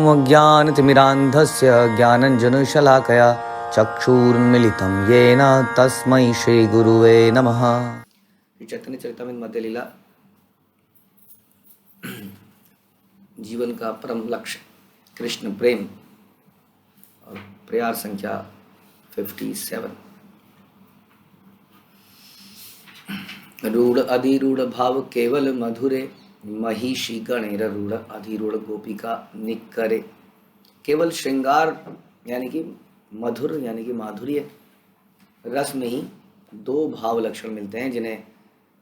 अज्ञानतिमिरान्धस्य ज्ञानञ्जनशलाकया चक्षुरुन्मिलितं येन तस्मै श्रीगुरुवे नमः। चैतन्य चरितामृत मध्य लीला जीवन का परम लक्ष्य कृष्ण प्रेम और प्रयार संख्या 57। रूढ़ अधिरूढ़ भाव केवल मधुरे महिषी गणेर रूढ़ अधिरूढ़ गोपिका निकरे। केवल श्रृंगार यानी कि मधुर यानी कि माधुर्य रस में ही दो भाव लक्षण मिलते हैं जिन्हें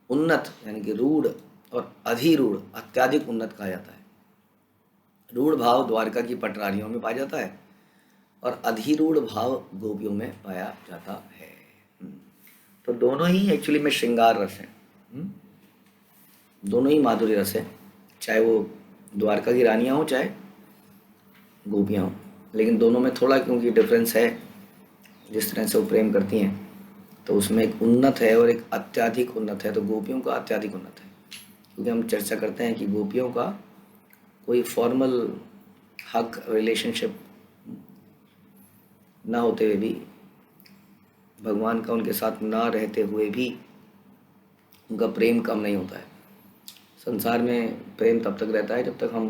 उन्नत यानी कि रूढ़ और अधिरूढ़ अत्याधिक उन्नत कहा जाता है। रूढ़ भाव द्वारका की पटरानियों में पाया जाता है और अधिरूढ़ भाव गोपियों में पाया जाता है। तो दोनों ही एक्चुअली में श्रृंगार रस है, दोनों ही माधुर्य रस है, चाहे वो द्वारका की रानियां हो चाहे गोपियां हो, लेकिन दोनों में थोड़ा क्योंकि डिफरेंस है, जिस तरह से वो प्रेम करती हैं तो उसमें एक उन्नत है और एक अत्याधिक उन्नत है। तो गोपियों का अत्याधिक उन्नत है, क्योंकि हम चर्चा करते हैं कि गोपियों का कोई फॉर्मल हक रिलेशनशिप ना होते हुए भी, भगवान का उनके साथ ना रहते हुए भी उनका प्रेम कम नहीं होता है। संसार में प्रेम तब तक रहता है जब तक हम,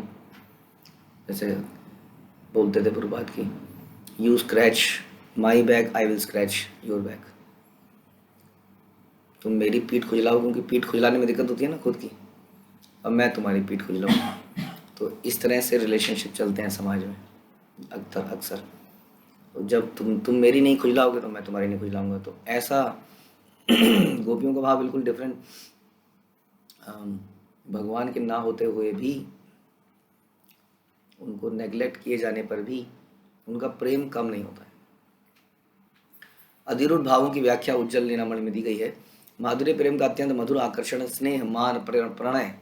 जैसे बोलते थे प्रभात की, you scratch my back I will scratch your back. तुम मेरी पीठ खुजलाओ, क्योंकि पीठ खुजलाने में दिक्कत होती है ना खुद की, और मैं तुम्हारी पीठ खुजलाऊँ। तो इस तरह से रिलेशनशिप चलते हैं समाज में अक्सर। तो जब तुम मेरी नहीं खुजलाओगे तो मैं तुम्हारी नहीं खुजलाऊंगा। तो ऐसा गोपियों का भाव बिल्कुल डिफरेंट। भगवान के ना होते हुए भी, उनको नेग्लेक्ट किए जाने पर भी उनका प्रेम कम नहीं होता है। अधिरूढ़ भावों की व्याख्या उज्जवल लीलामणि में दी गई है। माधुर्य प्रेम का अत्यंत मधुर आकर्षण, स्नेह, मान, प्रणय,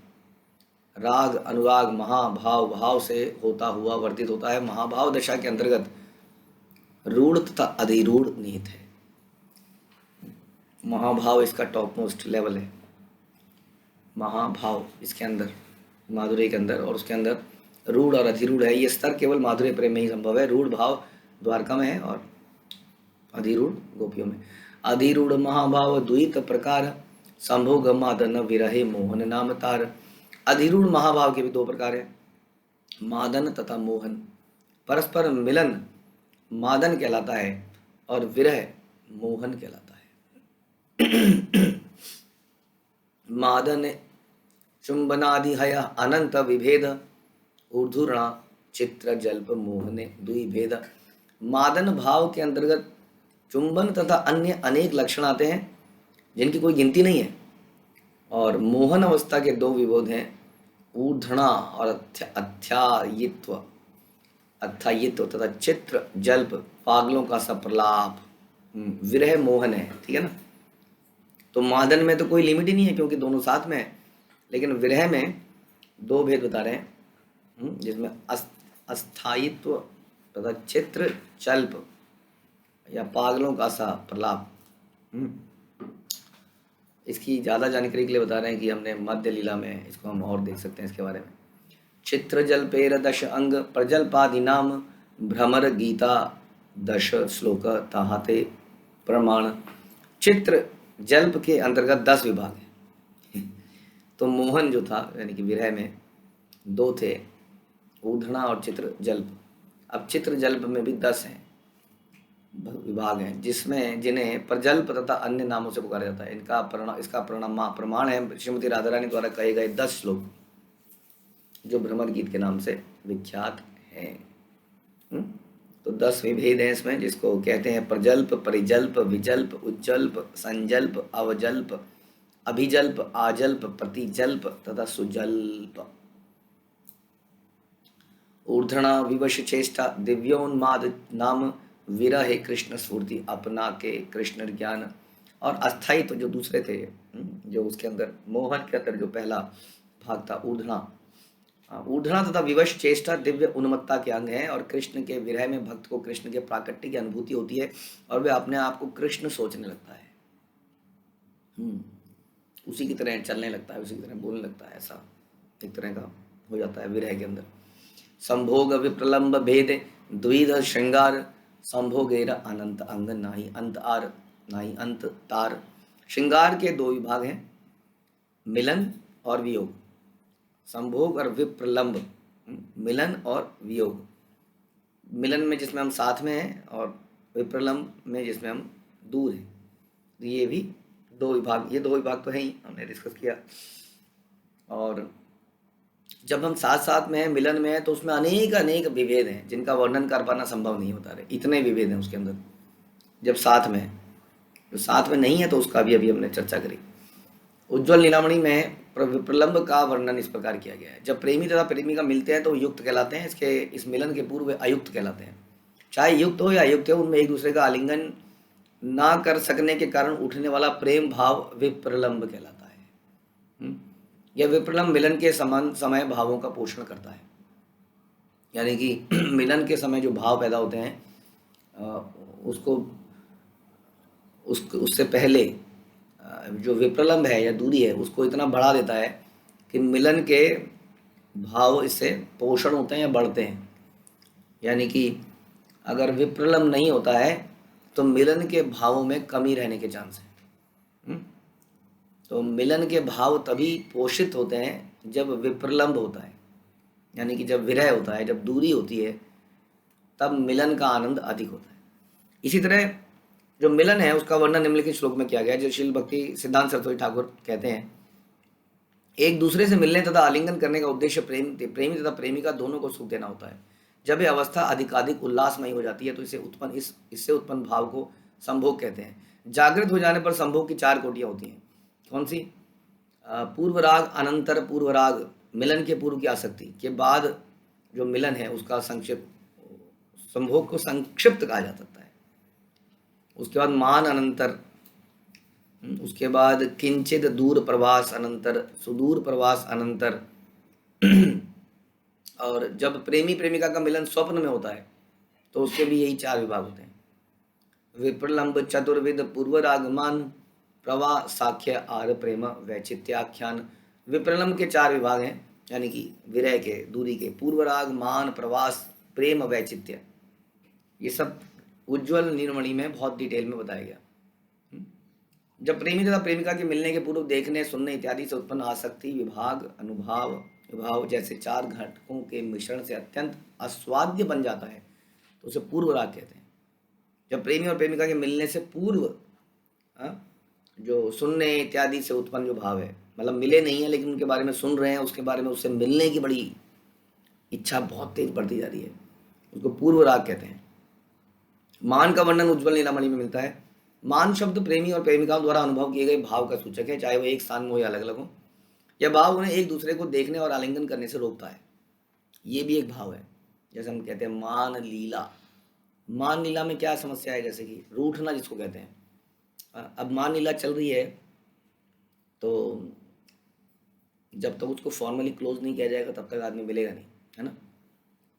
राग, अनुराग, महाभाव भाव से होता हुआ वर्धित होता है। महाभाव दशा के अंतर्गत रूढ़ तथा अधिरूढ़ निहित है। महाभाव इसका टॉप मोस्ट लेवल है। महाभाव इसके अंदर, माधुर्य के अंदर, और उसके अंदर रूढ़ और अधिरूढ़ है। ये स्तर केवल माधुर्य प्रेम में ही संभव है। रूढ़ भाव द्वारका में है और अधिरूढ़ गोपियों में। अधिरूढ़ महाभाव द्वित प्रकार, संभोग मादन विरहे मोहन नाम तार। अधिरूढ़ महाभाव के भी दो प्रकार है, मादन तथा मोहन। परस्पर मिलन मादन कहलाता है और विरह मोहन कहलाता है। मादन चुंबनादि हय अनंत विभेद, ऊर्ध्वृणा चित्र जल्प मोहने द्विभेद। मादन भाव के अंतर्गत चुंबन तथा अन्य अनेक लक्षण आते हैं जिनकी कोई गिनती नहीं है। और मोहन अवस्था के दो विभोध हैं, ऊर्ध्वणा और अथायित्व तथा चित्र जल्प पागलों का सप्रलाप। विरह मोहन है, ठीक है ना। तो मादन में तो कोई लिमिट ही नहीं है क्योंकि दोनों साथ में है, लेकिन विरह में दो भेद बता रहे हैं, जिसमें अस्थायित्व तथा चित्र जल्प या पागलों का सा प्रलाप। इसकी ज़्यादा जानकारी के लिए बता रहे हैं कि हमने मध्य लीला में इसको हम और देख सकते हैं इसके बारे में। चित्र जल्पेर दश अंग प्रजल्पादि नाम, भ्रमर गीता दश श्लोक ताहाते प्रमाण। चित्र जल्प के अंतर्गत 10 विभाग हैं। तो मोहन जो था यानी कि विरह में दो थे, ऊर्ध्वणा और चित्र जल्प। अब चित्र जल्प में भी 10 हैं विभाग हैं, जिन्हें प्रजल्प तथा अन्य नामों से पुकारा जाता है। इसका प्रमाण है श्रीमती राधा रानी द्वारा कहे गए 10 श्लोक जो भ्रमर गीत के नाम से विख्यात हैं। तो 10 विभेद हैं इसमें, जिसको कहते हैं प्रजल्प, परिजल्प, विजल्प, उज्जल्प, संजल्प, अवजल्प, अभिजल्प, आजल्प, प्रतिजल्प तथा सुजल्प। ऊर्ध्वणा विवश चेष्टा दिव्योन्माद नाम, विरह कृष्ण स्फूर्ति अपना के कृष्ण ज्ञान। और अस्थायित्व जो दूसरे थे, जो उसके अंदर मोहन के अंदर जो पहला भाग था ऊर्ध्वणा तथा विवश चेष्टा दिव्य उन्मत्ता के अंग हैं। और कृष्ण के विरह में भक्त को कृष्ण के प्राकट्य की अनुभूति होती है और वह अपने आप को कृष्ण सोचने लगता है, उसी की तरह चलने लगता है, उसी की तरह बोलने लगता है। ऐसा एक तरह का हो जाता है विरह के अंदर। संभोग विप्रलंब भेद द्विध श्रृंगार, संभोगेर अनंत अंग नाही अंत आर, नाही अंत तार। श्रृंगार के दो विभाग हैं, मिलन और वियोग। संभोग और विप्रलंब, मिलन और वियोग। मिलन में जिसमें हम साथ में हैं और विप्रलंब में जिसमें हम दूर हैं। तो ये भी दो विभाग, ये दो विभाग तो है ही, हमने डिस्कस किया। और जब हम साथ साथ में हैं, मिलन में हैं, तो उसमें अनेक अनेक विभेद हैं जिनका वर्णन कर पाना संभव नहीं होता है, इतने विभेद हैं उसके अंदर जब साथ में है। जो साथ में नहीं है तो उसका भी अभी हमने चर्चा करी। उज्ज्वल नीलामणि में प्रलंब का वर्णन इस प्रकार किया गया है। जब प्रेमी तथा प्रेमिका मिलते हैं तो युक्त कहलाते हैं, इसके इस मिलन के पूर्व अयुक्त कहलाते हैं। चाहे युक्त हो या अयुक्त हो, उनमें एक दूसरे का आलिंगन ना कर सकने के कारण उठने वाला प्रेम भाव विप्रलंब कहलाता है। यह विप्रलंब मिलन के समान समय भावों का पोषण करता है। यानी कि मिलन के समय जो भाव पैदा होते हैं उससे पहले जो विप्रलंब है या दूरी है उसको इतना बढ़ा देता है कि मिलन के भाव इससे पोषण होते हैं या बढ़ते हैं। यानी कि अगर विप्रलंब नहीं होता है तो मिलन के भावों में कमी रहने के चांस है। तो मिलन के भाव तभी पोषित होते हैं जब विप्रलंब होता है, यानी कि जब विरह होता है, जब दूरी होती है, तब मिलन का आनंद अधिक होता है। इसी तरह जो मिलन है उसका वर्णन निम्नलिखित श्लोक में किया गया है, जो श्रील भक्ति सिद्धांत सरस्वती ठाकुर कहते हैं। एक दूसरे से मिलने तथा आलिंगन करने का उद्देश्य प्रेमी तथा प्रेमिका दोनों को सुख देना होता है। जब यह अवस्था अधिकाधिक उल्लासमयी हो जाती है तो इससे उत्पन्न भाव को संभोग कहते हैं। जागृत हो जाने पर संभोग की 4 कोटियां होती हैं। कौन सी? पूर्व राग, अनंतर पूर्व राग, मिलन के पूर्व की आसक्ति के बाद जो मिलन है उसका संक्षिप्त, संभोग को संक्षिप्त कहा जा सकता है। उसके बाद मान अनंतर, उसके बाद किंचित दूर प्रवास अनंतर, सुदूर प्रवास अनंतर। और जब प्रेमी प्रेमिका का मिलन स्वप्न में होता है तो उसके भी यही 4 विभाग होते हैं। विप्रलंब चतुर्विध पूर्व रागमान, प्रवाह साख्य आर प्रेम वैचित्याख्यान। विप्रलंब के 4 विभाग हैं, यानी कि विरह के, दूरी के, पूर्व राग, मान, प्रवास, प्रेम, वैचित्य। ये सब उज्ज्वल नीलमणि में बहुत डिटेल में बताया गया। जब प्रेमी तथा प्रेमिका के मिलने के पूर्व देखने, सुनने इत्यादि से उत्पन्न आसक्ति, विभाग, विभाव जैसे 4 घटकों के मिश्रण से अत्यंत आस्वाद्य बन जाता है तो उसे पूर्व राग कहते हैं। जब प्रेमी और प्रेमिका के मिलने से पूर्व जो सुनने इत्यादि से उत्पन्न जो भाव है, मतलब मिले नहीं है लेकिन उनके बारे में सुन रहे हैं, उसके बारे में उससे मिलने की बड़ी इच्छा बहुत तेज बढ़ती जा रही है, उसको पूर्व राग कहते हैं। मान का वर्णन उज्ज्वल नीलामणि में मिलता है। मान शब्द प्रेमी और प्रेमिकाओं द्वारा अनुभव किए गए भाव का सूचक है, चाहे वो एक स्थान में हो या अलग अलग हो। यह भाव उन्हें एक दूसरे को देखने और आलिंगन करने से रोकता है। ये भी एक भाव है, जैसे हम कहते हैं मान लीला। मान लीला में क्या समस्या है? जैसे कि रूठना जिसको कहते हैं। अब मान लीला चल रही है तो जब तक उसको फॉर्मली क्लोज नहीं किया जाएगा तब तक आदमी मिलेगा नहीं, है ना।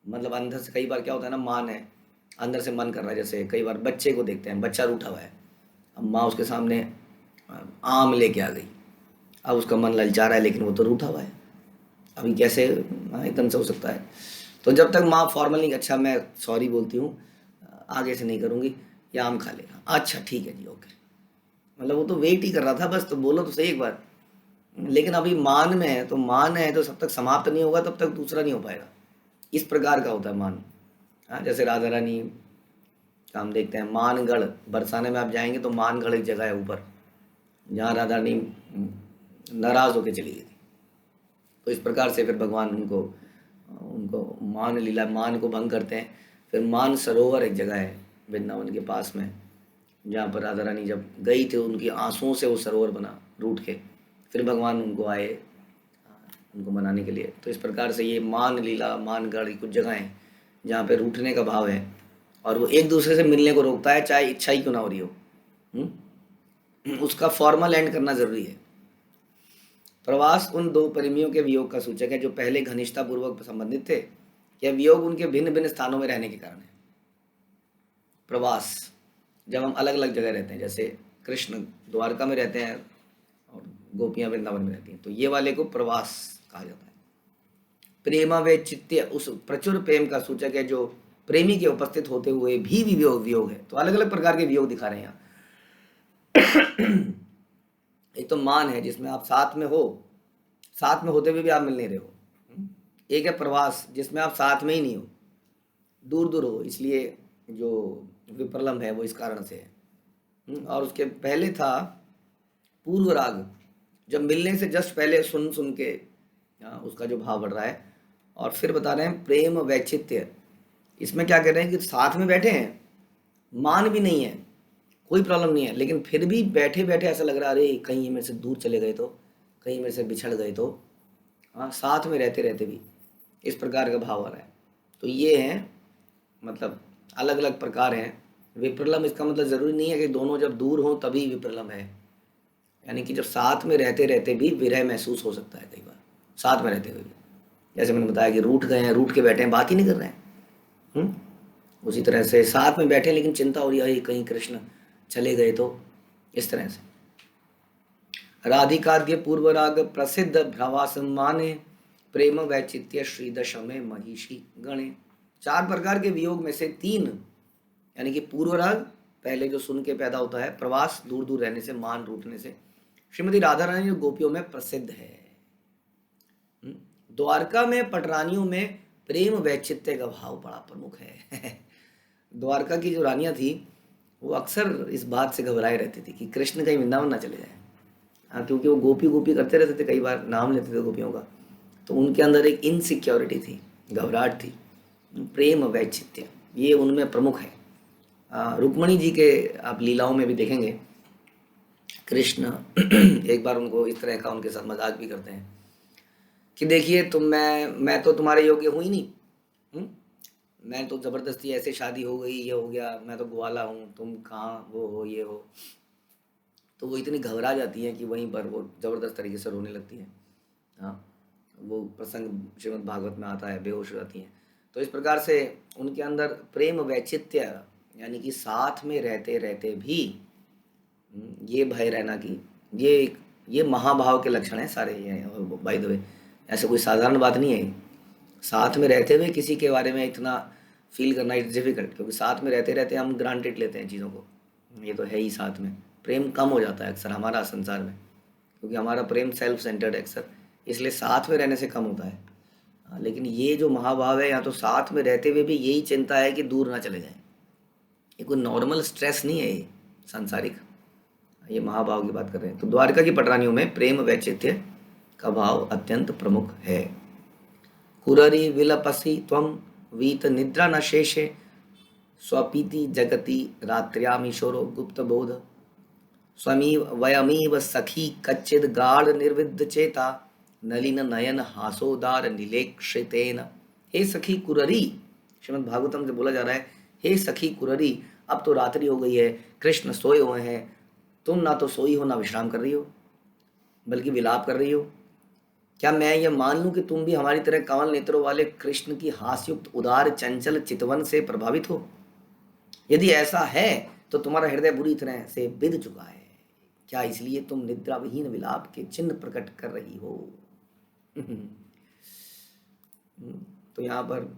मतलब अंदर से कई बार क्या होता है ना, मान है, अंदर से मन कर रहा है। जैसे कई बार बच्चे को देखते हैं, बच्चा रूठा हुआ है, अब माँ उसके सामने आम लेके आ गई, अब उसका मन ललचा रहा है लेकिन वो तो रूठा हुआ है, अभी कैसे एकदम से हो सकता है। तो जब तक माँ फॉर्मली, अच्छा मैं सॉरी बोलती हूँ, आगे से नहीं करूँगी, या आम खा लेगा, अच्छा ठीक है जी ओके, मतलब वो तो वेट ही कर रहा था बस, तो बोलो तो सही एक बार। लेकिन अभी मान में है, तो मान है तो जब तक समाप्त नहीं होगा तब तक दूसरा नहीं हो पाएगा। इस प्रकार का होता है मान। जैसे राधा रानी का हम देखते हैं, मानगढ़, बरसाने में आप जाएंगे तो मानगढ़ एक जगह है ऊपर, जहाँ राधा रानी नाराज होकर चली गई थी। तो इस प्रकार से फिर भगवान उनको मान लीला, मान को भंग करते हैं। फिर मान सरोवर एक जगह है वृंदावन के पास में, जहाँ पर राधा रानी जब गई थी उनकी आंसुओं से वो सरोवर बना रूठ के, फिर भगवान उनको आए उनको मनाने के लिए। तो इस प्रकार से ये मान लीला, मानगढ़, कुछ जगह हैं जहाँ पे रूठने का भाव है और वो एक दूसरे से मिलने को रोकता है, चाहे इच्छा ही क्यों ना हो रही हो। उसका फॉर्मल एंड करना जरूरी है। प्रवास उन 2 प्रेमियों के वियोग का सूचक है जो पहले घनिष्ठता पूर्वक संबंधित थे। यह वियोग उनके भिन्न भिन्न स्थानों में रहने के कारण है। प्रवास, जब हम अलग अलग जगह रहते हैं, जैसे कृष्ण द्वारका में रहते हैं और गोपियां वृंदावन में रहती हैं, तो ये वाले को प्रवास कहा जाता है। प्रेमा वे चित्त, उस प्रचुर प्रेम का सूचक है जो प्रेमी के उपस्थित होते हुए भी वियोग वियोग है। तो अलग अलग प्रकार के वियोग दिखा रहे हैं यहाँ। एक तो मान है जिसमें आप साथ में हो, साथ में होते हुए भी आप मिल नहीं रहे हो। एक है प्रवास जिसमें आप साथ में ही नहीं हो, दूर दूर हो, इसलिए जो विप्रलम्भ है वो इस कारण से है। और उसके पहले था पूर्व राग, जब मिलने से जस्ट पहले सुन सुन के उसका जो भाव बढ़ रहा है। और फिर बता रहे हैं प्रेम वैचित्य, इसमें क्या कह रहे हैं कि साथ में बैठे हैं, मान भी नहीं है, कोई प्रॉब्लम नहीं है, लेकिन फिर भी बैठे बैठे ऐसा लग रहा है अरे कहीं ये मेरे से दूर चले गए तो, कहीं मेरे से बिछड़ गए तो। हाँ, साथ में रहते रहते भी इस प्रकार का भाव आ रहा है। तो ये है, मतलब अलग अलग प्रकार हैं। विप्रलम्भ इसका मतलब ज़रूरी नहीं है कि दोनों जब दूर हों तभी विप्रलम्भ है, यानी कि जब साथ में रहते रहते भी विरह महसूस हो सकता है कई बार, साथ में रहते हुए भी। जैसे मैंने बताया कि रूठ गए हैं, रूठ के बैठे हैं, बात ही नहीं कर रहे हैं। उसी तरह से साथ में बैठे लेकिन चिंता हो रही है कहीं कृष्ण चले गए तो, इस तरह से। राधिकाद्य पूर्व राग प्रसिद्ध भ्रवास माने, प्रेम वैचित्य श्री दशमे महिषी गणे। 4 प्रकार के वियोग में से 3, यानी कि पूर्व राग पहले जो सुन के पैदा होता है, प्रवास दूर दूर रहने से, मान रूठने से, श्रीमती राधा रानी जो गोपियों में प्रसिद्ध है। द्वारका में पटरानियों में प्रेम वैचित्य का भाव बड़ा प्रमुख है। द्वारका की जो रानियां थी वो अक्सर इस बात से घबराए रहती थी कि कृष्ण कहीं वृंदावन ना चले जाए। हाँ, क्योंकि वो गोपी गोपी करते रहते थे, कई बार नाम लेते थे गोपियों का, तो उनके अंदर एक इनसिक्योरिटी थी, घबराहट थी। प्रेम वैचित्य ये उनमें प्रमुख है। रुक्मणी जी के आप लीलाओं में भी देखेंगे, कृष्ण एक बार उनको इस तरह का उनके साथ मजाक भी करते हैं कि देखिए तुम, मैं तो तुम्हारे योग्य हूँ ही नहीं, मैं तो ज़बरदस्ती ऐसे शादी हो गई, ये हो गया, मैं तो ग्वाला हूँ, तुम कहाँ वो हो, ये हो। तो वो इतनी घबरा जाती हैं कि वहीं पर वो ज़बरदस्त तरीके से रोने लगती हैं। हाँ, वो प्रसंग श्रीमद् भागवत में आता है, बेहोश हो जाती हैं। तो इस प्रकार से उनके अंदर प्रेम वैचित्य, यानी कि साथ में रहते रहते भी ये भय रहना कि ये महाभाव के लक्षण हैं सारे। ये बाय द वे ऐसा कोई साधारण बात नहीं है। साथ में रहते हुए किसी के बारे में इतना फील करना इट्स डिफिकल्ट, क्योंकि साथ में रहते रहते हम ग्रांटेड लेते हैं चीज़ों को, ये तो है ही। साथ में प्रेम कम हो जाता है अक्सर हमारा संसार में, क्योंकि हमारा प्रेम सेल्फ सेंटर्ड है अक्सर, इसलिए साथ में रहने से कम होता है। लेकिन ये जो महाभाव है, यहाँ तो साथ में रहते हुए भी यही चिंता है कि दूर ना चले जाएं। ये कोई नॉर्मल स्ट्रेस नहीं है, ये सांसारिक, ये महाभाव की बात कर रहे हैं। तो द्वारका की पटरानियों में प्रेम वैचित्य का भाव अत्यंत प्रमुख है। कुररी विलपसी त्वम वीत निद्रा न शेषे, स्वपीति जगति रात्र्यामीशोरो गुप्त बोध, स्वमीव वयमीव सखी कच्चिद गाढ़ निर्विद्ध चेता, नलिन नयन हासोदार नीलेक्षितेन। हे सखी कुररी, श्रीमद् भागवतम से बोला जा रहा है, हे सखी कुररी, अब तो रात्रि हो गई है, कृष्ण सोए हुए हैं, तुम ना तो सोई हो ना विश्राम कर रही हो, बल्कि विलाप कर रही हो। क्या मैं ये मान लूं कि तुम भी हमारी तरह कमल नेत्रों वाले कृष्ण की हास्युक्त उदार चंचल चितवन से प्रभावित हो? यदि ऐसा है तो तुम्हारा हृदय बुरी तरह से बिध चुका है। क्या इसलिए तुम निद्राविहीन विलाप के चिन्ह प्रकट कर रही हो? तो यहाँ पर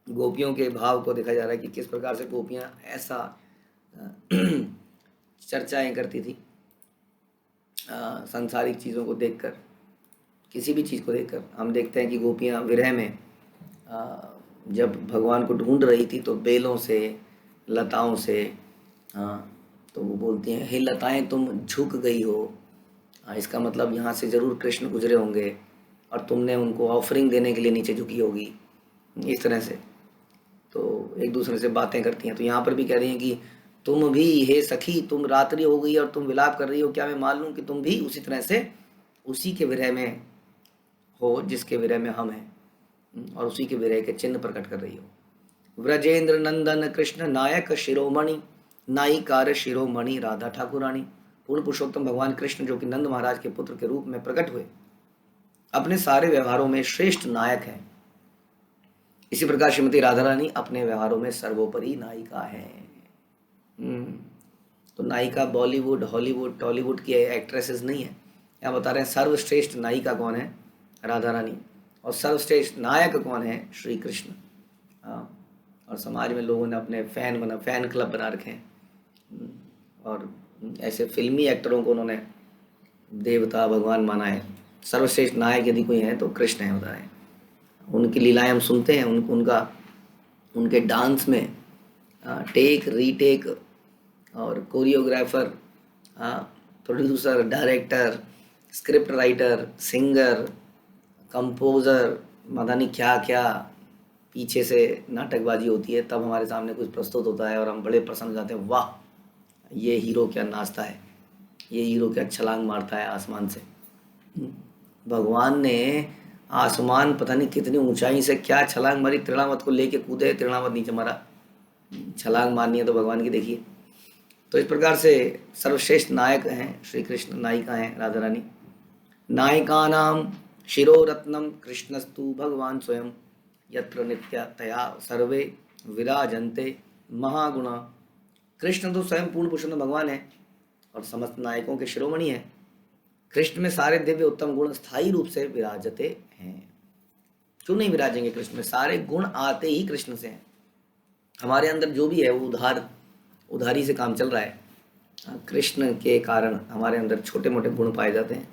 गोपियों के भाव को देखा जा रहा है कि किस प्रकार से गोपियाँ ऐसा चर्चाएं करती थी सांसारिक चीज़ों को देखकर। किसी भी चीज़ को देखकर हम देखते हैं कि गोपियाँ विरह में जब भगवान को ढूंढ रही थी तो बेलों से, लताओं से, तो वो बोलती हैं, हे लताएं तुम झुक गई हो, इसका मतलब यहाँ से ज़रूर कृष्ण गुजरे होंगे और तुमने उनको ऑफरिंग देने के लिए नीचे झुकी होगी, इस तरह से। तो एक दूसरे से बातें करती हैं। तो यहाँ पर भी कह रही हैं कि तुम भी, हे सखी, तुम रात्रि हो गई और तुम विलाप कर रही हो, क्या मैं मान लूँ कि तुम भी उसी तरह से उसी के विरह में हो जिसके विरह में हम हैं, और उसी के विरह के चिन्ह प्रकट कर रही हो। व्रजेंद्र नंदन कृष्ण नायक शिरोमणि, नायिकार शिरोमणि राधा ठाकुरानी। पूर्ण पुरुषोत्तम भगवान कृष्ण जो कि नंद महाराज के पुत्र के रूप में प्रकट हुए, अपने सारे व्यवहारों में श्रेष्ठ नायक हैं। इसी प्रकार श्रीमती राधा रानी अपने व्यवहारों में सर्वोपरि नायिका है। तो नायिका बॉलीवुड, हॉलीवुड, टॉलीवुड की एक्ट्रेसेस नहीं है। यहाँ बता रहे हैं सर्वश्रेष्ठ नायिका कौन है? राधा रानी। और सर्वश्रेष्ठ नायक कौन है? श्री कृष्ण। हाँ, और समाज में लोगों ने अपने फैन क्लब बना रखे हैं। और ऐसे फिल्मी एक्टरों को उन्होंने देवता भगवान माना है। सर्वश्रेष्ठ नायक यदि कोई है तो कृष्ण है, होता है। उनकी लीलाएं हम सुनते हैं, उनके डांस में टेक रीटेक और choreographer, producer, director, script writer, singer, composer, पता नहीं क्या क्या पीछे से नाटकबाजी होती है, तब हमारे सामने कुछ प्रस्तुत होता है और हम बड़े प्रसन्न हो जाते हैं, वाह ये हीरो क्या नाचता है, ये हीरो क्या छलांग मारता है आसमान से। भगवान ने आसमान पता नहीं कितनी ऊंचाई से क्या छलांग मारी, तृणावत को लेके कूदे, तृणावत नीचे मारा। छलांग मारनी है तो भगवान की देखिए। तो इस प्रकार से सर्वश्रेष्ठ नायक हैं श्री कृष्ण, नायिका हैं राधा रानी। नायिकानां शिरोरत्नम कृष्णस्तु भगवान स्वयं, यत्र नित्यतया सर्वे विराजन्ते महागुणा। कृष्ण तो स्वयं पूर्ण पुरुषोत्तम भगवान है और समस्त नायकों के शिरोमणि है। कृष्ण में सारे दिव्य उत्तम गुण स्थायी रूप से विराजते हैं। क्यों नहीं विराजेंगे? कृष्ण में सारे गुण आते ही कृष्ण से हैं। हमारे अंदर जो भी है वो उधारी से काम चल रहा है। कृष्ण के कारण हमारे अंदर छोटे मोटे गुण पाए जाते हैं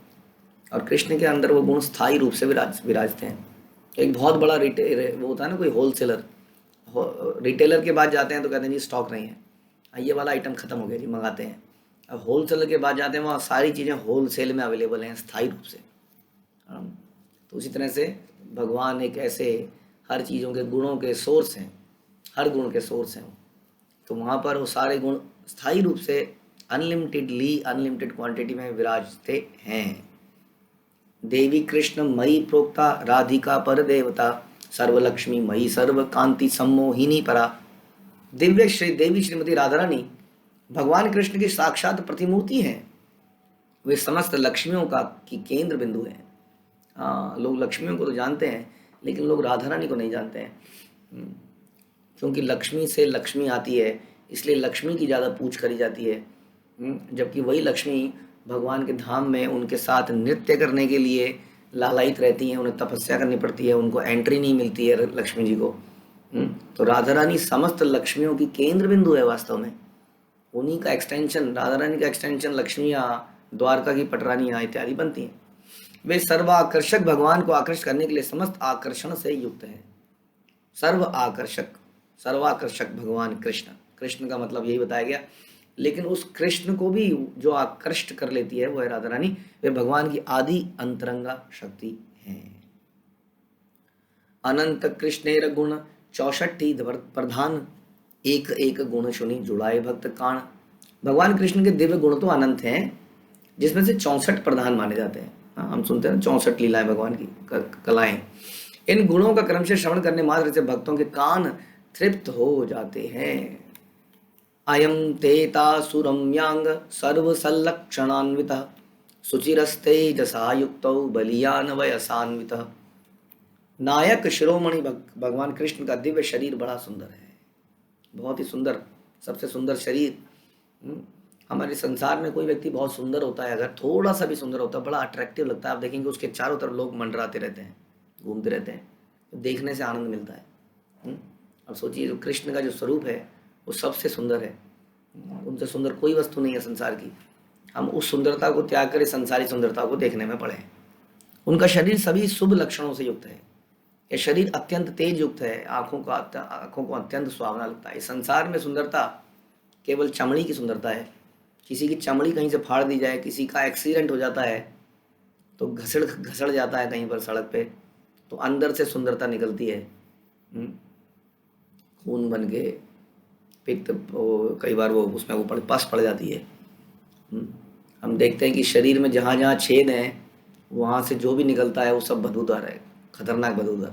और कृष्ण के अंदर वो गुण स्थायी रूप से विराजते हैं। एक बहुत बड़ा वो होता है ना, कोई होलसेलर, रिटेलर के पास जाते हैं तो कहते हैं जी स्टॉक नहीं है, ये वाला आइटम खत्म हो गया जी, मंगाते हैं। अब होलसेलर के पास जाते हैं, वहाँ सारी चीज़ें होलसेल में अवेलेबल हैं स्थायी रूप से। तो उसी तरह से भगवान एक ऐसे हर चीज़ों के गुणों के सोर्स हैं, हर गुण के सोर्स हैं। तो वहाँ पर वो सारे गुण स्थायी रूप से अनलिमिटेड क्वांटिटी में विराजते हैं। देवी कृष्ण मयि प्रोक्ता राधिका पर देवता, सर्वलक्ष्मी मयि सर्व कांति सम्मोहिनी परा। दिव्य देवी श्रीमती राधा रानी भगवान कृष्ण की साक्षात प्रतिमूर्ति हैं। वे समस्त लक्ष्मियों की केंद्र बिंदु हैं। हाँ, लोग लक्ष्मियों को तो जानते हैं लेकिन लोग राधा रानी को नहीं जानते हैं। क्योंकि लक्ष्मी से लक्ष्मी आती है, इसलिए लक्ष्मी की ज़्यादा पूछ करी जाती है। जबकि वही लक्ष्मी भगवान के धाम में उनके साथ नृत्य करने के लिए लालायित रहती हैं, उन्हें तपस्या करनी पड़ती है, उनको एंट्री नहीं मिलती है लक्ष्मी जी को। तो राधा रानी समस्त लक्ष्मियों की केंद्र बिंदु है वास्तव में। उन्हीं का एक्सटेंशन, राधा रानी का एक्सटेंशन लक्ष्मियाँ, द्वारका की पटरानियाँ इत्यादि बनती हैं। वे सर्वाकर्षक, भगवान को आकर्षित करने के लिए समस्त आकर्षण से युक्त है। सर्वाकर्षक भगवान कृष्ण, कृष्ण का मतलब यही बताया गया। लेकिन उस कृष्ण को भी जो आकर्षित कर लेती है वो है राधा रानी। वे भगवान की आदि अंतरंगा शक्ति है। अनंत कृष्णेर गुण 64 प्रधान, एक एक गुण सुनी जुड़ाए भक्त कान। भगवान कृष्ण के दिव्य गुण तो अनंत हैं, जिसमें से 64 प्रधान माने जाते हैं। हम सुनते हैं 64 लीलाएं भगवान की, कलाएं। इन गुणों का क्रम से श्रवण करने मात्र से भक्तों के कान तृप्त हो जाते हैं। अयम तेतासुरम्यांग सर्वसल्लक्षणान्वितः, शुचिरस्तेजसा युक्तौ बलियान वयसान्वितः। नायक शिरोमणि भगवान कृष्ण का दिव्य शरीर बड़ा सुंदर है, बहुत ही सुंदर, सबसे सुंदर शरीर। हमारे संसार में कोई व्यक्ति बहुत सुंदर होता है, अगर थोड़ा सा भी सुंदर होता है, बड़ा अट्रैक्टिव लगता है। आप देखेंगे उसके चारों तरफ लोग मंडराते रहते हैं, घूमते रहते हैं, देखने से आनंद मिलता है। अब सोचिए जो कृष्ण का जो स्वरूप है वो सबसे सुंदर है, उनसे सुंदर कोई वस्तु नहीं है संसार की। हम उस सुंदरता को त्याग कर संसारी सुंदरता को देखने में पड़े हैं। उनका शरीर सभी शुभ लक्षणों से युक्त है। यह शरीर अत्यंत तेज युक्त है, आँखों को अत्यंत सुहावना लगता है। इस संसार में सुंदरता केवल चमड़ी की सुंदरता है। किसी की चमड़ी कहीं से फाड़ दी जाए, किसी का एक्सीडेंट हो जाता है तो घसड़ जाता है कहीं पर सड़क पे, तो अंदर से सुंदरता निकलती है, खून बन के पित्त, कई बार वो उसमें वो पस पड़ जाती है। हम देखते हैं कि शरीर में जहाँ जहाँ छेद हैं वहाँ से जो भी निकलता है वो सब बदबूदार है, खतरनाक बदबूदार।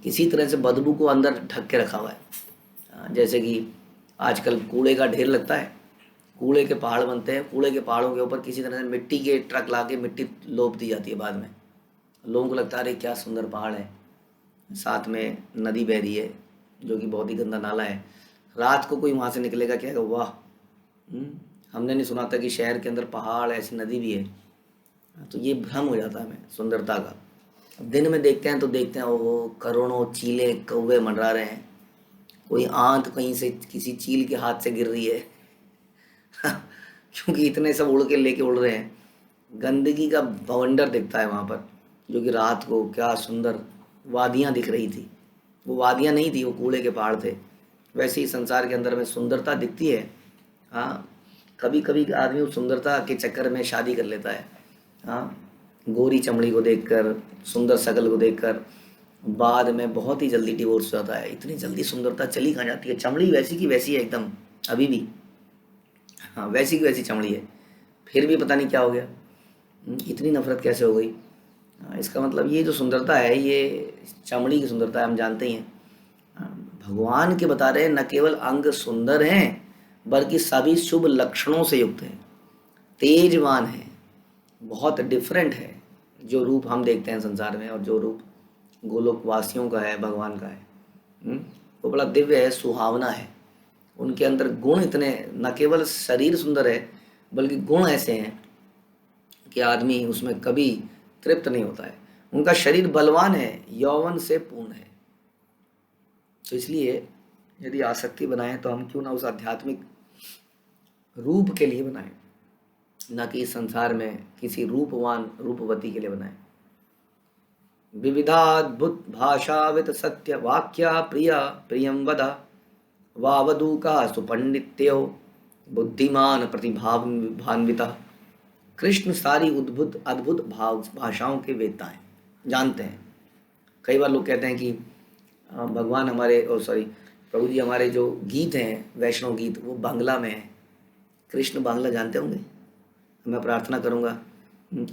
किसी तरह से बदबू को अंदर ढक के रखा हुआ है। जैसे कि आजकल कूड़े का ढेर लगता है, कूड़े के पहाड़ बनते हैं, कूड़े के पहाड़ों के ऊपर किसी तरह से मिट्टी के ट्रक ला के मिट्टी लोप दी जाती है। बाद में लोगों को लगता है अरे क्या सुंदर पहाड़ है, साथ में नदी बह रही है जो कि बहुत ही गंदा नाला है। रात को कोई वहाँ से निकलेगा, क्या वाह, हमने नहीं सुना था कि शहर के अंदर पहाड़, ऐसी नदी भी है। तो ये भ्रम हो जाता है हमें सुंदरता का। दिन में देखते हैं तो देखते हैं वो करोड़ों चीले कौवे मंडरा रहे हैं, कोई आंत कहीं से किसी चील के हाथ से गिर रही है क्योंकि इतने सब उड़ के लेके उड़ रहे हैं। गंदगी का बवंडर दिखता है वहाँ पर, जो कि रात को क्या सुंदर वादियाँ दिख रही थी। वो वादियाँ नहीं थी, वो कूड़े के पहाड़ थे। वैसे ही संसार के अंदर में सुंदरता दिखती है। हाँ, कभी कभी आदमी उस सुंदरता के चक्कर में शादी कर लेता है। हाँ, गोरी चमड़ी को देखकर, सुंदर शकल को देखकर बाद में बहुत ही जल्दी डिवोर्स हो जाता है। इतनी जल्दी सुंदरता चली कहाँ जाती है, चमड़ी वैसी की वैसी है एकदम अभी भी। हाँ, वैसी की वैसी चमड़ी है, फिर भी पता नहीं क्या हो गया। इतनी नफरत कैसे हो गई। इसका मतलब ये जो सुंदरता है ये चमड़ी की सुंदरता है, हम जानते ही हैं। भगवान के बता रहे हैं न केवल अंग सुंदर हैं बल्कि सभी शुभ लक्षणों से युक्त हैं, तेजवान है, बहुत डिफरेंट है जो रूप हम देखते हैं संसार में और जो रूप गोलोक वासियों का है, भगवान का है। वो बड़ा दिव्य है, सुहावना है। उनके अंदर गुण इतने, न केवल शरीर सुंदर है बल्कि गुण ऐसे हैं कि आदमी उसमें कभी तृप्त नहीं होता है। उनका शरीर बलवान है, यौवन से पूर्ण है। तो इसलिए यदि आसक्ति बनाएं तो हम क्यों ना उस आध्यात्मिक रूप के लिए बनाएं, न कि इस संसार में किसी रूपवान रूपवती के लिए बनाएं। विविधाद्भुत भाषावित सत्य वाक्या प्रिया प्रियम वदा वावधूका सुपंडित्यो बुद्धिमान प्रतिभान्विता। कृष्ण सारी अद्भुत अद्भुत भाषाओं के वेत्ता हैं, जानते हैं। कई बार लोग कहते हैं कि भगवान हमारे, और सॉरी, प्रभु जी हमारे जो गीत हैं वैष्णव गीत वो बांग्ला में हैं। कृष्ण बांग्ला जानते होंगे। मैं प्रार्थना करूँगा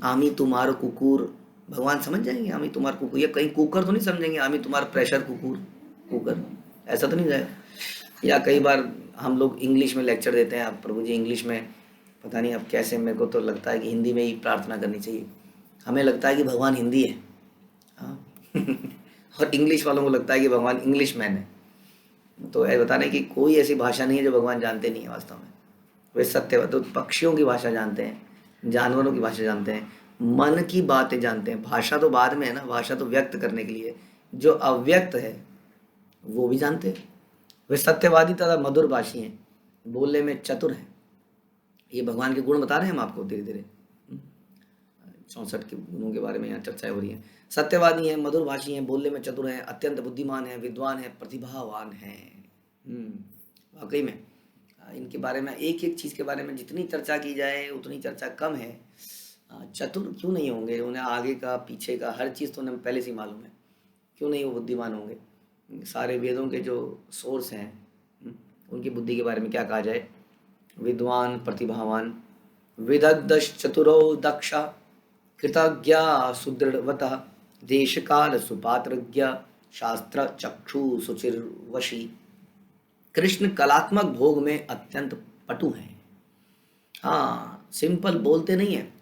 आमी तुम्हार कुकुर, भगवान समझ जाएंगे आमी तुम्हार कुकुर, या कहीं कुकर तो नहीं समझेंगे, आमी तुम्हार प्रेशर कुकुर कुकर, ऐसा तो नहीं जाएगा। या कई बार हम लोग इंग्लिश में लेक्चर देते हैं, आप प्रभु जी इंग्लिश में पता नहीं अब कैसे, मेरे को तो लगता है कि हिंदी में ही प्रार्थना करनी चाहिए। हमें लगता है कि भगवान हिंदी है, हाँ और इंग्लिश वालों को लगता है कि भगवान इंग्लिश मैन है। तो ऐसा बताने कि कोई ऐसी भाषा नहीं है जो भगवान जानते नहीं है वास्तव में। वे सत्य, तो पक्षियों की भाषा जानते हैं, जानवरों की भाषा जानते हैं, मन की बातें जानते हैं। भाषा तो बाद में है ना, भाषा तो व्यक्त करने के लिए, जो अव्यक्त है वो भी जानते हैं। वे सत्यवादी तथा मधुर भाषी हैं, बोलने में चतुर हैं। ये भगवान के गुण बता रहे हैं हम आपको धीरे धीरे। 64 के गुणों के बारे में यहाँ चर्चाएं हो रही हैं। सत्यवादी हैं, मधुर भाषी हैं, बोलने में चतुर हैं, अत्यंत बुद्धिमान हैं, विद्वान हैं, प्रतिभावान हैं। वाकई में इनके बारे में, एक एक चीज़ के बारे में जितनी चर्चा की जाए उतनी चर्चा कम है। चतुर क्यों नहीं होंगे, उन्हें आगे का पीछे का हर चीज़ तो उन्हें पहले से ही मालूम है, क्यों नहीं वो बुद्धिमान होंगे। सारे वेदों के जो सोर्स हैं उनकी बुद्धि के बारे में क्या कहा जाए, विद्वान, प्रतिभावान, विदग्धश्च चतुरो दक्षा, कृतज्ञा सुदृढ़वतः, देश काल सुपात्रज्ञ, शास्त्र चक्षु सुचिर्वशी। कृष्ण कलात्मक भोग में अत्यंत पटु हैं। हाँ, सिंपल बोलते नहीं हैं।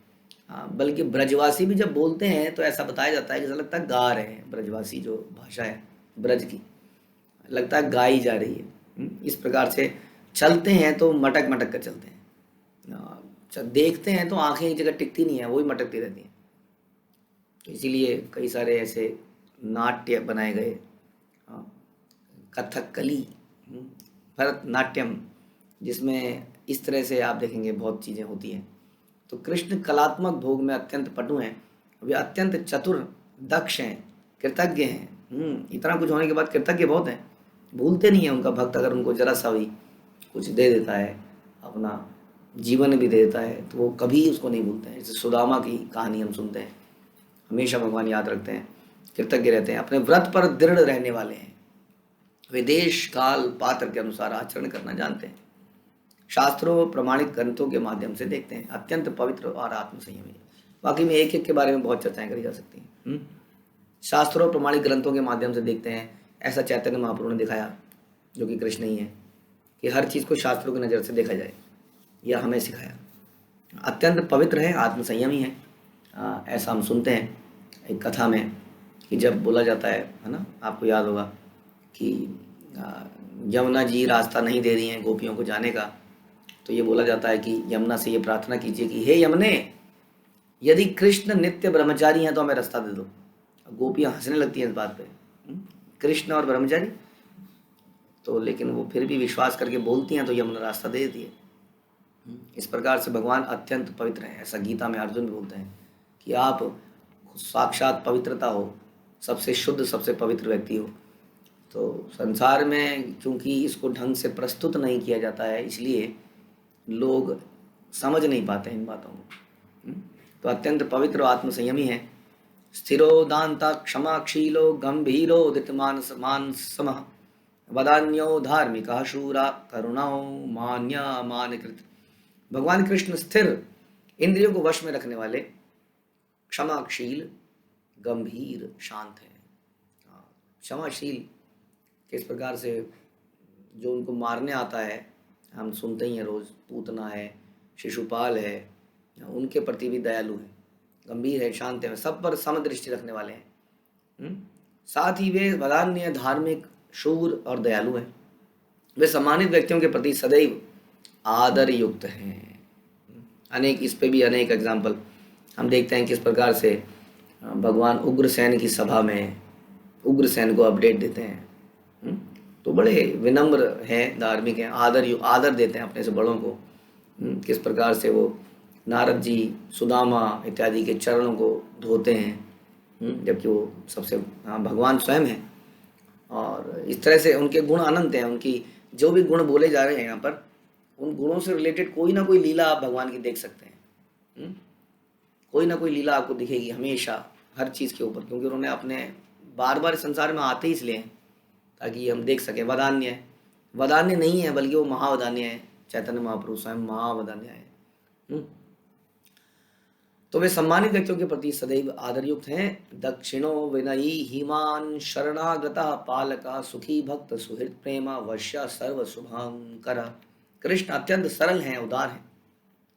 हाँ, बल्कि ब्रजवासी भी जब बोलते हैं तो ऐसा बताया जाता है कि ऐसा लगता है गा रहे हैं। ब्रजवासी जो भाषा है ब्रज की, लगता है गाई जा रही है। इस प्रकार से चलते हैं तो मटक मटक कर चलते हैं, देखते हैं तो आंखें एक जगह टिकती नहीं है, वही मटकती रहती हैं। तो इसीलिए कई सारे ऐसे नाट्य बनाए गए, कथकली, भरतनाट्यम, जिसमें इस तरह से आप देखेंगे बहुत चीज़ें होती हैं। तो कृष्ण कलात्मक भोग में अत्यंत पटु हैं, वे अत्यंत चतुर, दक्ष हैं, कृतज्ञ हैं। इतना कुछ होने के बाद कृतज्ञ बहुत हैं, भूलते नहीं है। उनका भक्त अगर उनको जरा सा भी कुछ दे देता है, अपना जीवन भी दे देता है, तो वो कभी उसको नहीं भूलते हैं। जैसे सुदामा की कहानी हम सुनते हैं, हमेशा भगवान याद रखते हैं, कृतज्ञ रहते हैं, अपने व्रत पर दृढ़ रहने वाले हैं, वे देश काल पात्र के अनुसार आचरण करना जानते हैं, शास्त्रों प्रमाणित ग्रंथों के माध्यम से देखते हैं, अत्यंत पवित्र और आत्मसंयमी। बाकी में एक एक के बारे में बहुत चर्चाएं करी जा सकती हैं। शास्त्रों प्रमाणित ग्रंथों के माध्यम से देखते हैं, ऐसा चैतन्य महाप्रभु ने दिखाया, जो कि कृष्ण ही है, कि हर चीज़ को शास्त्रों की नज़र से देखा जाए, यह हमें सिखाया। अत्यंत पवित्र है, आत्मसंयमी है। ऐसा हम सुनते हैं एक कथा में कि जब बोला जाता है ना, आपको याद होगा कि यमुना जी रास्ता नहीं दे रही हैं गोपियों को जाने का, तो ये बोला जाता है कि यमुना से ये प्रार्थना कीजिए कि हे यमुने, यदि कृष्ण नित्य ब्रह्मचारी हैं तो हमें रास्ता दे दो। गोपियाँ हंसने लगती हैं इस बात पे। कृष्ण और ब्रह्मचारी तो, लेकिन वो फिर भी विश्वास करके बोलती हैं तो यमुना रास्ता दे देती है। इस प्रकार से भगवान अत्यंत पवित्र हैं, ऐसा गीता में अर्जुन भी बोलते हैं कि आप साक्षात पवित्रता हो, सबसे शुद्ध सबसे पवित्र व्यक्ति हो। तो संसार में क्योंकि इसको ढंग से प्रस्तुत नहीं किया जाता है, इसलिए लोग समझ नहीं पाते इन बातों को। तो अत्यंत पवित्र आत्म संयमी है। स्थिरो दांता क्षमाशीलो गंभीरो दितमान मान समः वदान्यो धार्मिका शूरा करुणाओ मान्या मानकृत। भगवान कृष्ण स्थिर, इंद्रियों को वश में रखने वाले, क्षमाशील, गंभीर, शांत है। क्षमाशील किस प्रकार से, जो उनको मारने आता है, हम सुनते ही हैं रोज, पूतना है, शिशुपाल है, उनके प्रति भी दयालु है, गंभीर है, शांत है, सब पर समदृष्टि रखने वाले हैं। साथ ही वे वदान्य, धार्मिक, शूर और दयालु हैं। वे सम्मानित व्यक्तियों के प्रति सदैव आदर युक्त हैं। अनेक, इस पे भी अनेक एग्जाम्पल हम देखते हैं किस प्रकार से भगवान उग्रसेन की सभा में उग्रसेन को अपडेट देते हैं। तो बड़े विनम्र हैं, धार्मिक हैं, आदर देते हैं अपने से बड़ों को। किस प्रकार से वो नारद जी, सुदामा इत्यादि के चरणों को धोते हैं, जबकि वो सबसे भगवान स्वयं हैं। और इस तरह से उनके गुण अनंत हैं। उनकी जो भी गुण बोले जा रहे हैं यहाँ पर, उन गुणों से रिलेटेड कोई ना कोई लीला आप भगवान की देख सकते हैं। कोई ना कोई लीला आपको दिखेगी हमेशा, हर चीज़ के ऊपर, क्योंकि उन्होंने अपने बार बार संसार में आते ही इसलिए हैं ताकि हम देख सकें। वदान्य, वदान्य नहीं है बल्कि वो महावदान्य है। चैतन्य महाप्रभु स्वयं महावदान्य है। तो वे सम्मानित व्यक्तियों के प्रति सदैव आदरयुक्त हैं। दक्षिणो विनयी हिमान शरणागता पालका सुखी भक्त सुहृद प्रेमा वश्या सर्व शुभांकर। कृष्ण अत्यंत सरल हैं, उदार हैं,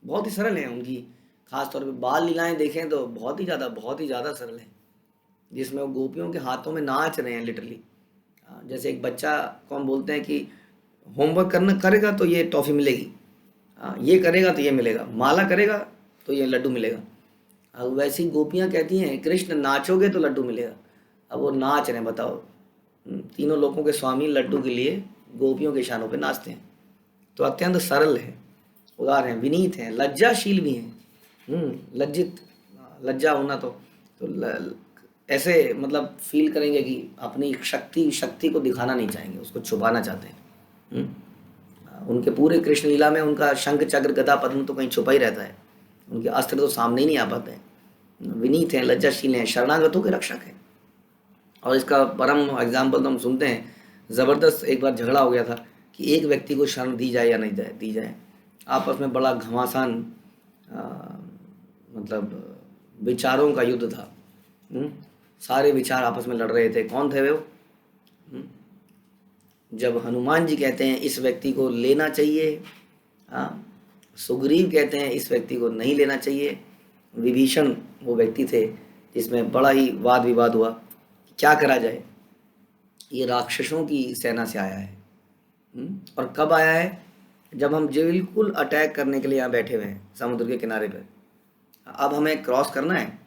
बहुत ही सरल हैं। उनकी खास तौर पे बाल लीलाएं देखें तो बहुत ही ज़्यादा सरल है, जिसमें वो गोपियों के हाथों में नाच रहे हैं लिटरली। जैसे एक बच्चा को हम बोलते हैं कि होमवर्क करना करेगा तो ये टॉफ़ी मिलेगी, ये करेगा तो ये मिलेगा, माला करेगा तो ये लड्डू मिलेगा। अब वैसी गोपियाँ कहती हैं कृष्ण नाचोगे तो लड्डू मिलेगा। अब वो नाच रहे हैं, बताओ, तीनों लोगों के स्वामी लड्डू के लिए गोपियों के इशारों पे नाचते हैं। तो अत्यंत सरल है, उदार हैं, विनीत हैं, लज्जाशील भी हैं। लज्जित, लज्जा होना तो ऐसे मतलब फील करेंगे कि अपनी शक्ति को दिखाना नहीं चाहेंगे, उसको छुपाना चाहते हैं। उनके पूरे कृष्ण लीला में उनका शंख चक्र गदा पद्म तो कहीं छुपा ही रहता है, उनके अस्त्र तो सामने ही नहीं आ पाते हैं। विनीत हैं, लज्जाशील हैं, शरणागतों के रक्षक हैं। और इसका परम एग्जाम्पल तो हम सुनते हैं, ज़बरदस्त एक बार झगड़ा हो गया था कि एक व्यक्ति को शरण दी जाए या नहीं दी जाए। आपस में बड़ा घमासान मतलब विचारों का युद्ध था। सारे विचार आपस में लड़ रहे थे। कौन थे वो? जब हनुमान जी कहते हैं इस व्यक्ति को लेना चाहिए, सुग्रीव कहते हैं इस व्यक्ति को नहीं लेना चाहिए, विभीषण वो व्यक्ति थे जिसमें बड़ा ही वाद विवाद हुआ, क्या करा जाए। ये राक्षसों की सेना से आया है। और कब आया है? जब हम बिल्कुल अटैक करने के लिए यहाँ बैठे हुए हैं समुद्र के किनारे पर। अब हमें क्रॉस करना है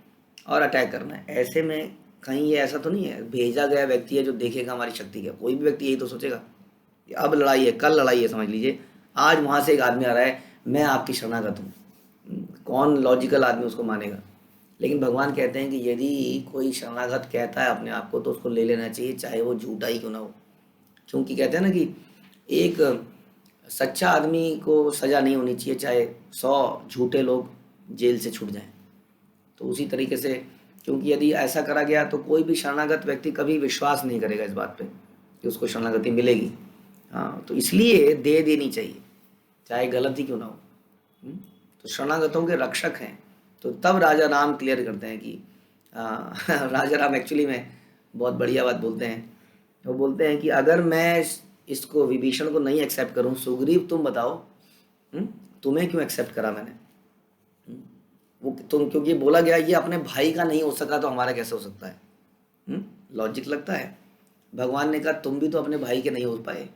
और अटैक करना है। ऐसे में कहीं ये ऐसा तो नहीं है भेजा गया व्यक्ति है जो देखेगा हमारी शक्ति क्या। कोई भी व्यक्ति यही तो सोचेगा कि अब लड़ाई है, कल लड़ाई है, समझ लीजिए आज वहाँ से एक आदमी आ रहा है, मैं आपकी शरणागत हूँ। कौन लॉजिकल आदमी उसको मानेगा? लेकिन भगवान कहते हैं कि यदि कोई शरणागत कहता है अपने आप को तो उसको ले लेना चाहिए, चाहे वो झूठा ही क्यों ना हो। क्योंकि कहते हैं ना कि एक सच्चा आदमी को सज़ा नहीं होनी चाहिए चाहे 100 झूठे लोग जेल से छूट जाएं। तो उसी तरीके से, क्योंकि यदि ऐसा करा गया तो कोई भी शरणागत व्यक्ति कभी विश्वास नहीं करेगा इस बात पे कि उसको शरणागति मिलेगी। तो इसलिए दे देनी चाहिए, चाहे गलत ही क्यों ना हो। तो शरणागतों के रक्षक हैं। तो तब राजा राम क्लियर करते हैं कि राजा राम एक्चुअली में बहुत बढ़िया बात बोलते हैं। वो बोलते हैं कि अगर मैं इसको विभीषण को नहीं एक्सेप्ट करूं, सुग्रीव तुम बताओ तुम्हें क्यों एक्सेप्ट करा मैंने? वो तुम, क्योंकि बोला गया ये अपने भाई का नहीं हो सका तो हमारा कैसे हो सकता है? लॉजिक लगता है। भगवान ने कहा तुम भी तो अपने भाई के नहीं हो पाए,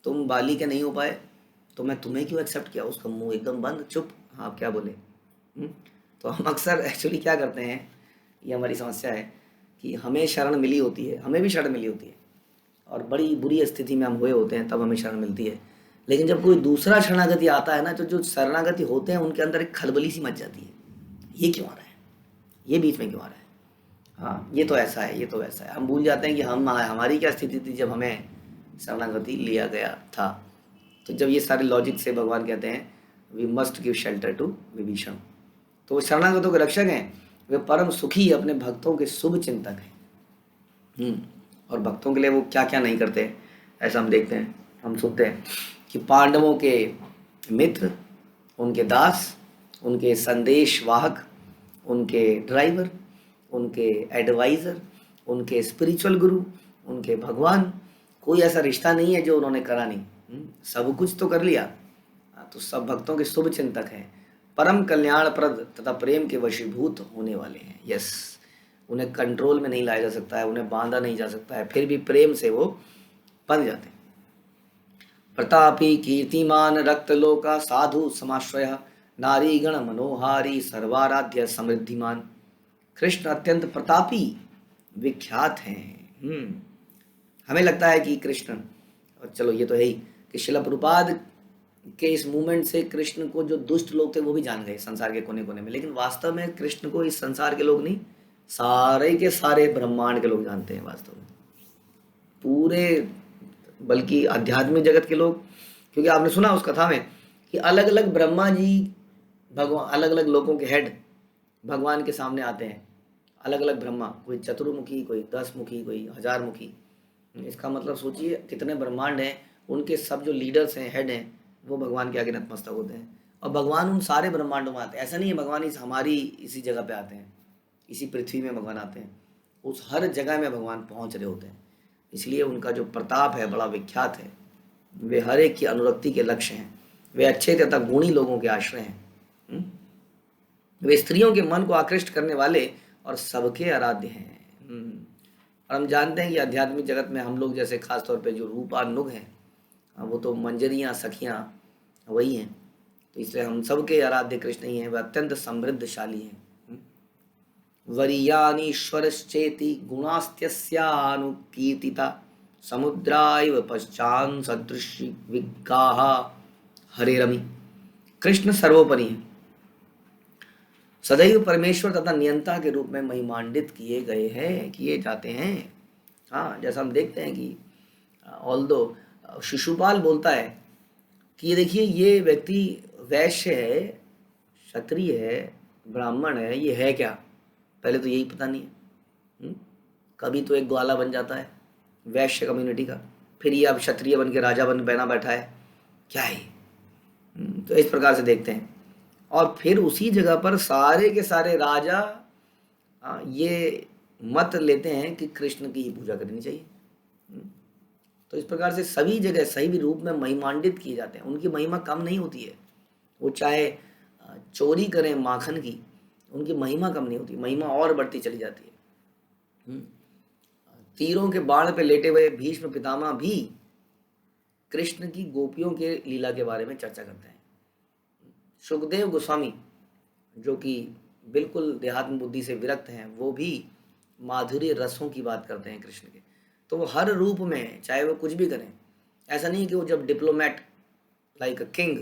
तुम बाली के नहीं हो पाए, तो मैं तुम्हें क्यों एक्सेप्ट किया? उसका मुंह एकदम बंद, चुप। हाँ, क्या बोले? तो हम अक्सर एक्चुअली क्या करते हैं, ये हमारी समस्या है कि हमें शरण मिली होती है, हमें भी शरण मिली होती है, और बड़ी बुरी स्थिति में हम हुए होते हैं तब हमें शरण मिलती है। लेकिन जब कोई दूसरा शरणागति आता है ना, तो जो शरणागति होते हैं उनके अंदर एक खलबली सी मच जाती है, ये क्यों आ रहा है, ये बीच में क्यों आ रहा है, हाँ ये तो ऐसा है, ये तो वैसा है। हम भूल जाते हैं कि हमारी क्या स्थिति थी जब हमें शरणागति लिया गया था। तो जब ये सारे लॉजिक से भगवान कहते हैं we must give shelter to Vibhishana, तो वो शरणागतों के रक्षक हैं, वे परम सुखी अपने भक्तों के शुभ चिंतक हैं। और भक्तों के लिए वो क्या क्या नहीं करते, ऐसा हम देखते हैं, हम सुनते हैं कि पांडवों के मित्र, उनके दास, उनके संदेश वाहक, उनके ड्राइवर, उनके एडवाइज़र, उनके स्पिरिचुअल गुरु, उनके भगवान, कोई ऐसा रिश्ता नहीं है जो उन्होंने करा नहीं। सब कुछ तो कर लिया। तो सब भक्तों के शुभ चिंतक हैं, परम कल्याणप्रद तथा प्रेम के वशीभूत होने वाले हैं। यस, उन्हें कंट्रोल में नहीं लाया जा सकता है, उन्हें बांधा नहीं जा सकता है, फिर भी प्रेम से वो बंध जाते हैं। प्रतापी कीर्तिमान रक्तलोका साधु समाश्रय नारी गण मनोहारी सर्वाराध्य समृद्धिमान। कृष्ण अत्यंत प्रतापी विख्यात हैं। हमें लगता है कि कृष्ण, और चलो ये तो है ही कि शिला प्रभुपाद के इस मूवमेंट से कृष्ण को जो दुष्ट लोग थे वो भी जान गए संसार के कोने कोने में, लेकिन वास्तव में कृष्ण को इस संसार के लोग नहीं, सारे के सारे ब्रह्मांड के लोग जानते हैं वास्तव में, पूरे, बल्कि आध्यात्मिक जगत के लोग। क्योंकि आपने सुना उस कथा में कि अलग अलग ब्रह्मा जी भगवान, अलग अलग लोगों के हेड भगवान के सामने आते हैं, अलग अलग ब्रह्मा, कोई चतुर्मुखी, कोई 10 मुखी, कोई 1000 मुखी। इसका मतलब सोचिए कितने ब्रह्मांड हैं, उनके सब जो लीडर्स हैं, हेड हैं, वो भगवान के आगे नतमस्तक होते हैं, और भगवान उन सारे ब्रह्मांडों में आते हैं। ऐसा नहीं है भगवान इसी जगह पे आते हैं, इसी पृथ्वी में भगवान आते हैं, उस हर जगह में भगवान पहुंच रहे होते हैं। इसलिए उनका जो प्रताप है बड़ा विख्यात है। वे हर एक की अनुरक्ति के लक्ष्य हैं, वे अच्छे तथा गुणी लोगों के आश्रय हैं। वे स्त्रियों के मन को आकृष्ट करने वाले और सबके आराध्य हैं। और हम जानते हैं कि आध्यात्मिक जगत में हम लोग जैसे खास तौर पे जो रूपानुग हैं, वो तो मंजरियाँ सखियाँ वही हैं, तो इसलिए हम सबके आराध्य कृष्ण ही हैं। वे अत्यंत समृद्धशाली हैं। वरीयानीश्वरश्चेति गुणास्त्यस्यानुकीर्तिता समुद्राइव पश्चान् सदृशी विज्ञाः हरेरमि। कृष्ण सर्वोपरि हैं, सदैव परमेश्वर तथा नियंता के रूप में महिमांडित किए जाते हैं। हाँ, जैसा हम देखते हैं कि ऑल्दो शिशुपाल बोलता है कि ये देखिए, ये व्यक्ति वैश्य है, क्षत्रिय है, ब्राह्मण है, ये है क्या, पहले तो यही पता नहीं है। कभी तो एक ग्वाला बन जाता है वैश्य कम्युनिटी का, फिर ये अब क्षत्रिय बन के राजा बना बैठा है, क्या है। तो इस प्रकार से देखते हैं, और फिर उसी जगह पर सारे के सारे राजा ये मत लेते हैं कि कृष्ण की ही पूजा करनी चाहिए। तो इस प्रकार से सभी जगह सही भी रूप में महिमांडित किए जाते हैं, उनकी महिमा कम नहीं होती है। वो चाहे चोरी करें माखन की, उनकी महिमा कम नहीं होती, महिमा और बढ़ती चली जाती है। तीरों के बाण पे लेटे हुए भीष्म पितामह भी कृष्ण की गोपियों के लीला के बारे में चर्चा करते हैं। सुखदेव गोस्वामी, जो कि बिल्कुल देहात्म बुद्धि से विरक्त हैं, वो भी माधुर्य रसों की बात करते हैं कृष्ण के। तो वो हर रूप में, चाहे वो कुछ भी करें, ऐसा नहीं कि वो जब डिप्लोमेट लाइक अ किंग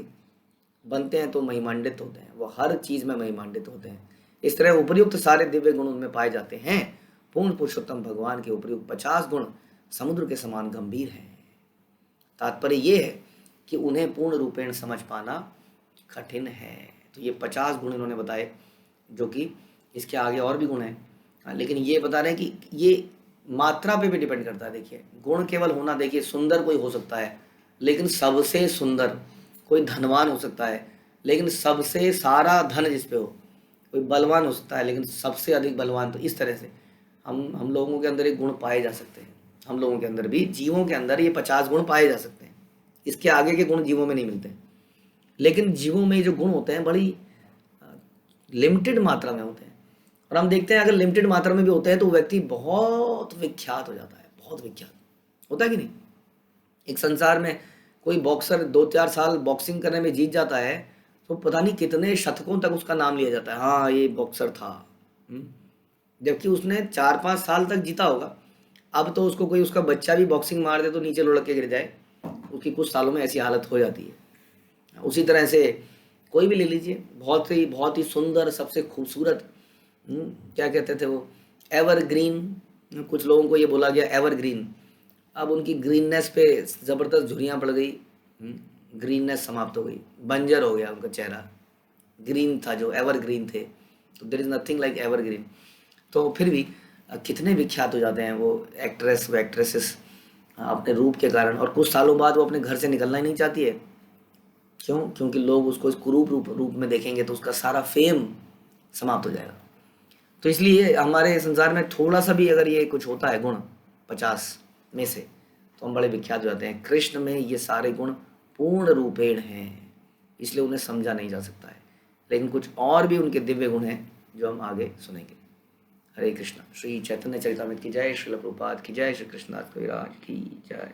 बनते हैं तो महिमांडित होते हैं, वो हर चीज़ में महिमांडित होते हैं। इस तरह उपयुक्त सारे दिव्य गुण उनमें पाए जाते हैं। पूर्ण पुरुषोत्तम भगवान के उपयुक्त 50 गुण समुद्र के समान गंभीर हैं। तात्पर्य ये है कि उन्हें पूर्ण रूपेण समझ पाना कठिन है। तो ये 50 गुण इन्होंने बताए, जो कि इसके आगे और भी गुण हैं, लेकिन ये बता रहे हैं कि ये मात्रा पे भी डिपेंड करता है। देखिए, गुण केवल होना, देखिए सुंदर कोई हो सकता है लेकिन सबसे सुंदर, कोई धनवान हो सकता है लेकिन सबसे सारा धन जिस पे हो, कोई बलवान हो सकता है लेकिन सबसे अधिक बलवान। तो इस तरह से हम लोगों के अंदर एक गुण पाए जा सकते हैं, हम लोगों के अंदर भी, जीवों के अंदर ये 50 गुण पाए जा सकते हैं। इसके आगे के गुण जीवों में नहीं मिलते, लेकिन जीवों में जो गुण होते हैं बड़ी लिमिटेड मात्रा में होते हैं। और हम देखते हैं अगर लिमिटेड मात्रा में भी होते हैं तो व्यक्ति बहुत विख्यात हो जाता है, बहुत विख्यात होता है कि नहीं। एक संसार में कोई बॉक्सर 2-4 साल बॉक्सिंग करने में जीत जाता है तो पता नहीं कितने शतकों तक उसका नाम लिया जाता है, हाँ ये बॉक्सर था। जबकि उसने 4-5 साल तक जीता होगा। अब तो उसको कोई उसका बच्चा भी बॉक्सिंग मार दे तो नीचे लुढ़क के गिर जाए, उसकी कुछ सालों में ऐसी हालत हो जाती है। उसी तरह से कोई भी ले लीजिए, बहुत ही सुंदर, सबसे खूबसूरत, क्या कहते थे वो, एवरग्रीन, कुछ लोगों को ये बोला गया एवरग्रीन। अब उनकी ग्रीननेस पे ज़बरदस्त झुर्रियाँ पड़ गई, ग्रीननेस समाप्त हो गई, बंजर हो गया उनका चेहरा। ग्रीन था जो एवरग्रीन थे, तो there is nothing like evergreen. तो फिर भी कितने विख्यात हो जाते हैं वो एक्ट्रेस, वो एक्ट्रेसेस अपने रूप के कारण, और कुछ सालों बाद वो अपने घर से निकलना ही नहीं चाहती है। क्यों? क्योंकि लोग उसको इस कुरूप रूप में देखेंगे तो उसका सारा फेम समाप्त हो जाएगा। तो इसलिए हमारे संसार में थोड़ा सा भी अगर ये कुछ होता है गुण 50 में से, तो हम बड़े विख्यात हो जाते हैं। कृष्ण में ये सारे गुण पूर्ण रूपेण हैं, इसलिए उन्हें समझा नहीं जा सकता है। लेकिन कुछ और भी उनके दिव्य गुण हैं जो हम आगे सुनेंगे। हरे कृष्णा। श्री चैतन्य चरितामृत की जय, श्रील प्रभुपाद की जय, श्री कृष्णदास कविराज की जय।